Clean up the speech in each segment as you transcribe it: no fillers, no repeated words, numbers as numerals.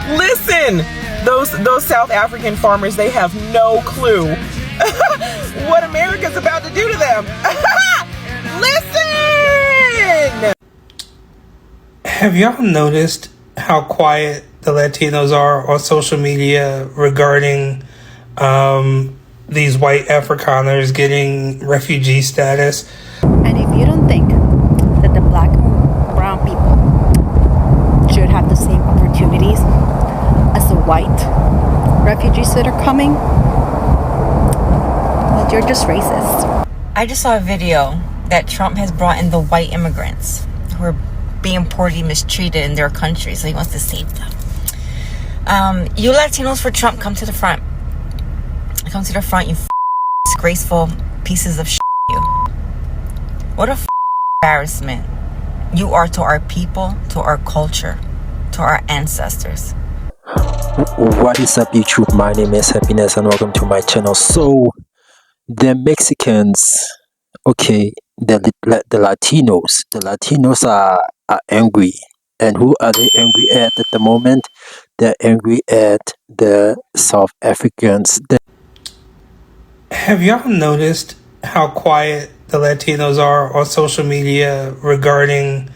Listen, those South African farmers, they have no clue what America's about to do to them. Listen! Have y'all noticed how quiet the Latinos are on social media regarding these white Afrikaners getting refugee status? And if you don't think that the black and brown people should have the same opportunities as the white refugees that are coming, well, you're just racist. I just saw a video that Trump has brought in the white immigrants who are being poorly mistreated in their country, so he wants to save them. You Latinos for Trump, come to the front. Come to the front, you disgraceful pieces of shit, you. What a embarrassment you are to our people, to our culture, to our ancestors. What is up, YouTube? My name is Happiness and welcome to my channel. So the Mexicans, okay, the Latinos are angry. And who are they angry at the moment? They're angry at the South Africans. Have y'all noticed how quiet the Latinos are on social media regarding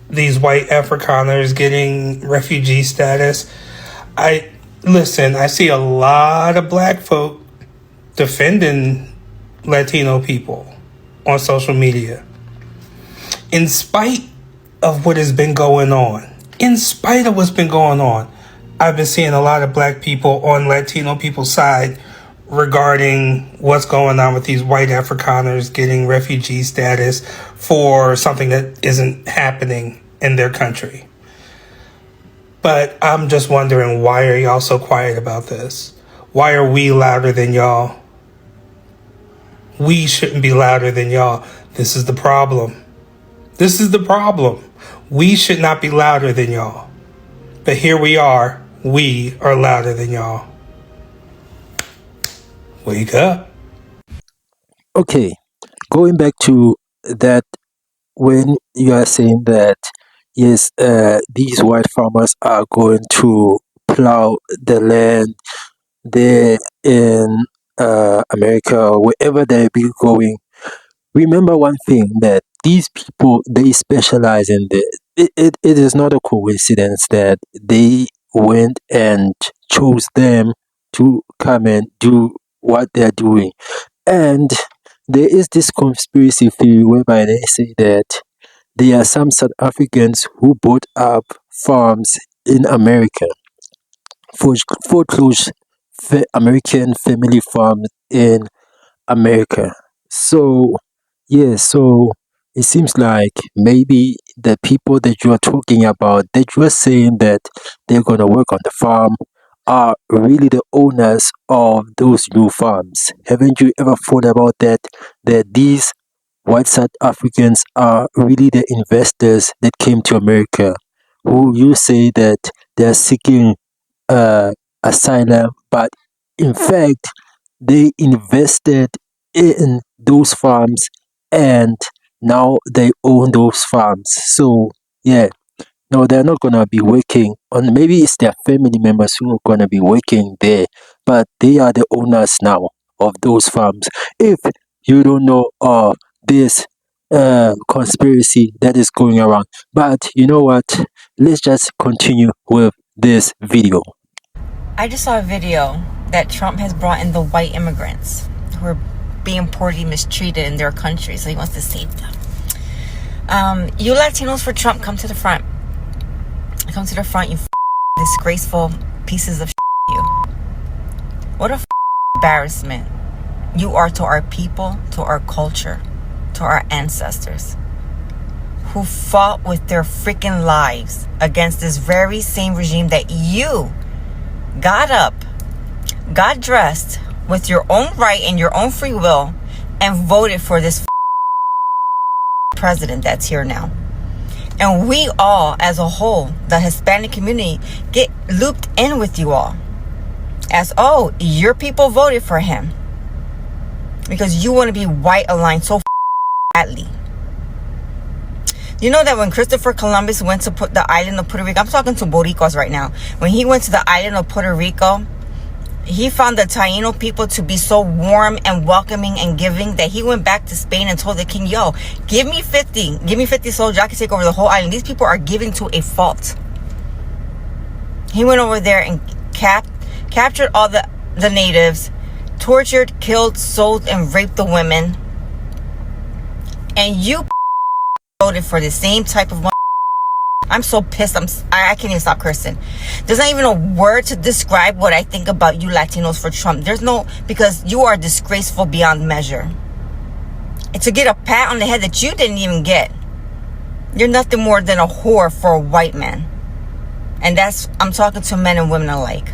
these white Afrikaners getting refugee status? I see a lot of black folk defending Latino people on social media. In spite of what has been going on, I've been seeing a lot of black people on Latino people's side regarding what's going on with these white Afrikaners getting refugee status for something that isn't happening in their country. But I'm just wondering, why are y'all so quiet about this? Why are we louder than y'all? We shouldn't be louder than y'all. This is the problem. We should not be louder than y'all. But here we are louder than y'all. Wake up. Okay, going back to that, when you are saying that, yes, these white farmers are going to plow the land there in America or wherever they be going. Remember one thing, that these people, they specialize in it is not a coincidence that they went and chose them to come and do what they're doing. And there is this conspiracy theory whereby they say that there are some South Africans who bought up farms in America, foreclosed American family farms in America. So yeah, so it seems like maybe the people that you are talking about, that you are saying that they're gonna work on the farm, are really the owners of those new farms. Haven't you ever thought about that? That these white South Africans are really the investors that came to America, who you say that they're seeking asylum, but in fact they invested in those farms and now they own those farms. So yeah, no, they're not gonna be working on, maybe it's their family members who are gonna be working there, but they are the owners now of those farms. If you don't know of this conspiracy that is going around, but you know what, let's just continue with this video. I just saw a video that Trump has brought in the white immigrants who are being poorly mistreated in their country, so he wants to save them. You Latinos for Trump, come to the front. Come to the front, you disgraceful pieces of you. What a embarrassment you are to our people, to our culture, to our ancestors, who fought with their freaking lives against this very same regime that you got up, got dressed with your own right and your own free will, and voted for this president that's here now. And we all, as a whole, the Hispanic community, get looped in with you all. As, oh, your people voted for him because you want to be white aligned so badly. You know that when Christopher Columbus went to put the island of Puerto Rico, I'm talking to Boricuas right now. When he went to the island of Puerto Rico, he found the Taino people to be so warm and welcoming and giving that he went back to Spain and told the king, yo, give me 50 soldiers, I can take over the whole island. These people are giving to a fault. He went over there and captured all the natives, tortured, killed, sold, and raped the women. And you voted for the same type of... I'm so pissed. I can't even stop cursing. There's not even a word to describe what I think about you Latinos for Trump. There's no... Because you are disgraceful beyond measure. And to get a pat on the head that you didn't even get. You're nothing more than a whore for a white man. And I'm talking to men and women alike.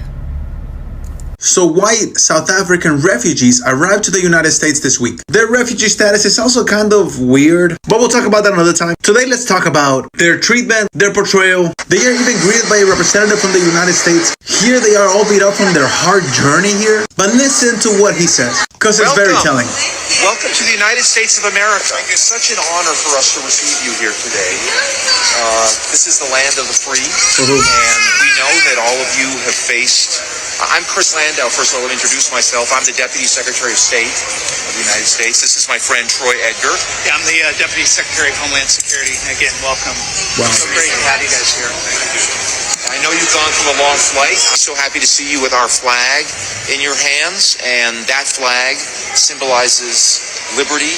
So white South African refugees arrived to the United States this week. Their refugee status is also kind of weird, but we'll talk about that another time. Today, let's talk about their treatment, their portrayal. They are even greeted by a representative from the United States. Here they are all beat up from their hard journey here. But listen to what he says, because it's very telling. Welcome to the United States of America. It's such an honor for us to receive you here today. This is the land of the free, and we know that all of you have faced... I'm Chris Landau. First of all, let me introduce myself. I'm the Deputy Secretary of State of the United States. This is my friend Troy Edgar. Yeah, I'm the Deputy Secretary of Homeland Security. Again, welcome. Wow. So great to have you guys here. I know you've gone through a long flight. I'm so happy to see you with our flag in your hands, and that flag symbolizes liberty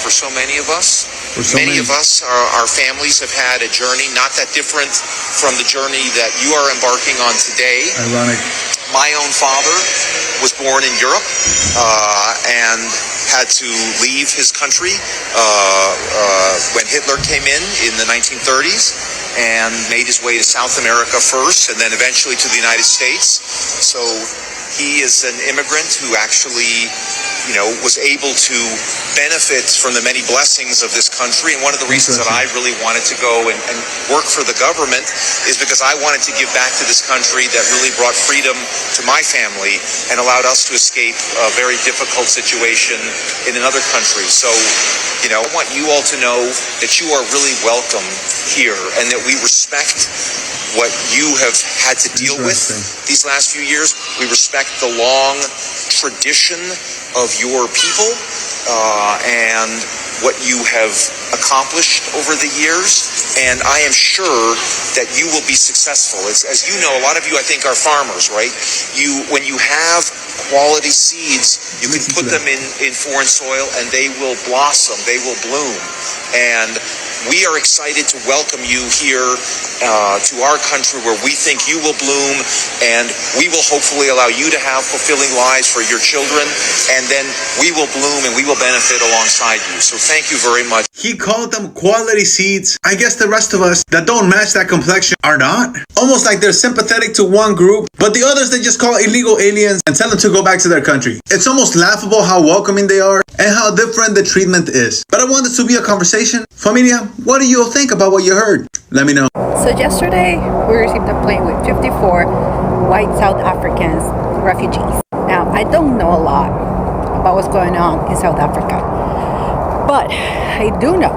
for so many of us. Many of us, our families have had a journey not that different from the journey that you are embarking on today. Ironic. My own father was born in Europe and had to leave his country when Hitler came in the 1930s and made his way to South America first and then eventually to the United States. So he is an immigrant who actually, was able to benefit from the many blessings of this country. And one of the reasons that I really wanted to go and work for the government is because I wanted to give back to this country that really brought freedom to my family and allowed us to escape a very difficult situation in another country. So, I want you all to know that you are really welcome here and that we respect what you have had to deal with these last few years. We respect the long tradition of your people and what you have accomplished over the years, and I am sure that you will be successful. As you know, a lot of you, I think, are farmers, right? When you have quality seeds, you can put them in foreign soil and they will blossom, they will bloom. And we are excited to welcome you here to our country where we think you will bloom, and we will hopefully allow you to have fulfilling lives for your children, and then we will bloom and we will benefit alongside you. So thank you very much. He called them quality seeds. I guess the rest of us that don't match that complexion are not. Almost like they're sympathetic to one group, but the others they just call illegal aliens and tell them to go back to their country. It's almost laughable how welcoming they are and how different the treatment is. But I want this to be a conversation. Familia, what do you think about what you heard? Let me know. So yesterday, we received a plane with 54 white South Africans, refugees. Now, I don't know a lot about what's going on in South Africa, but I do know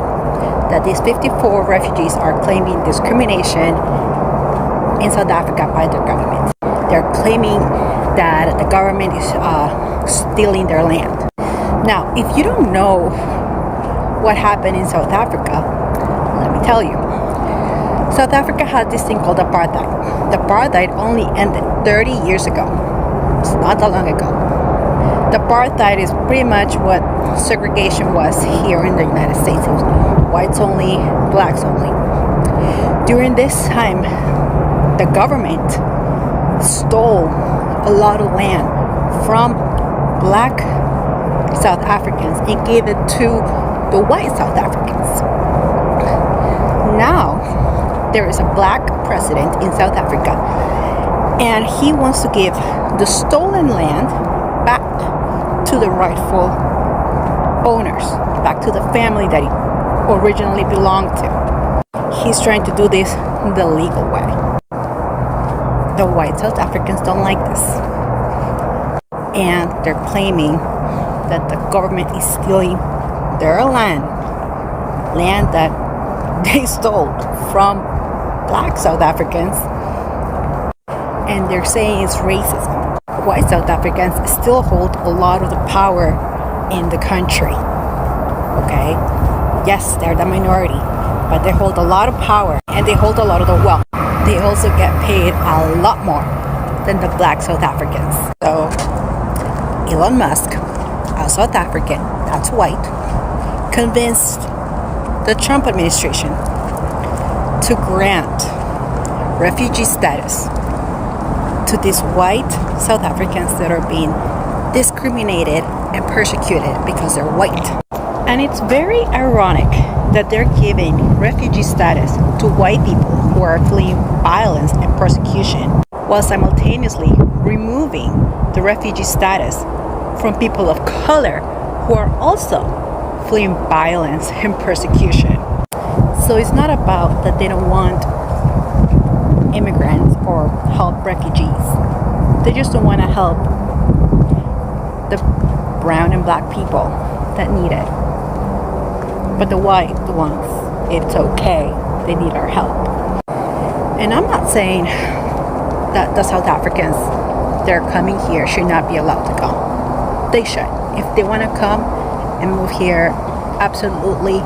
that these 54 refugees are claiming discrimination in South Africa by the government. They're claiming that the government is stealing their land. Now, if you don't know what happened in South Africa, let me tell you. South Africa had this thing called apartheid. The apartheid only ended 30 years ago. It's not that long ago. The apartheid is pretty much what segregation was here in the United States. It was whites only, blacks only. During this time, the government stole a lot of land from black South Africans and gave it to the white South Africans. Now, there is a black president in South Africa, and he wants to give the stolen land back to the rightful owners, back to the family that it originally belonged to. He's trying to do this the legal way. The white South Africans don't like this, and they're claiming that the government is stealing their land that they stole from black South Africans, and they're saying it's racism. White South Africans still hold a lot of the power in the country. Okay? Yes, they're the minority, but they hold a lot of power and they hold a lot of the wealth. They also get paid a lot more than the black South Africans. So Elon Musk, a South African that's white, convinced the Trump administration to grant refugee status to these white South Africans that are being discriminated and persecuted because they're white. And it's very ironic that they're giving refugee status to white people who are fleeing violence and persecution, while simultaneously removing the refugee status from people of color who are also fleeing violence and persecution. So it's not about that they don't want immigrants or help refugees. They just don't want to help the brown and black people that need it. But the white ones, it's okay. They need our help. And I'm not saying that the South Africans that are coming here should not be allowed to come. They should. If they want to come and move here, absolutely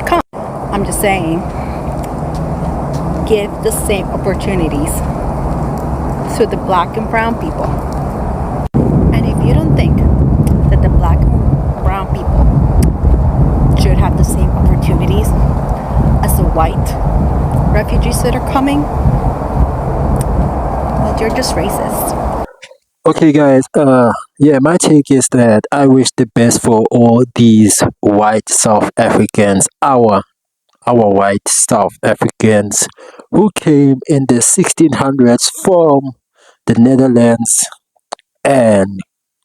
come. I'm just saying, give the same opportunities to the black and brown people. And if you don't think that the black and brown people should have the same opportunities as the white refugees that are coming, well, you're just racist. Okay, guys. Yeah, my take is that I wish the best for all these white South Africans, our white South Africans who came in the 1600s from the Netherlands and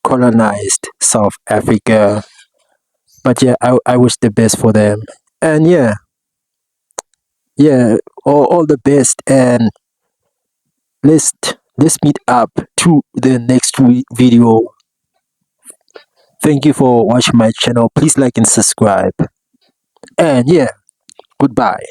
colonized South Africa. But yeah, I wish the best for them. And yeah, all the best. And let's meet up to the next video. Thank you for watching my channel. Please like and subscribe. And yeah, goodbye.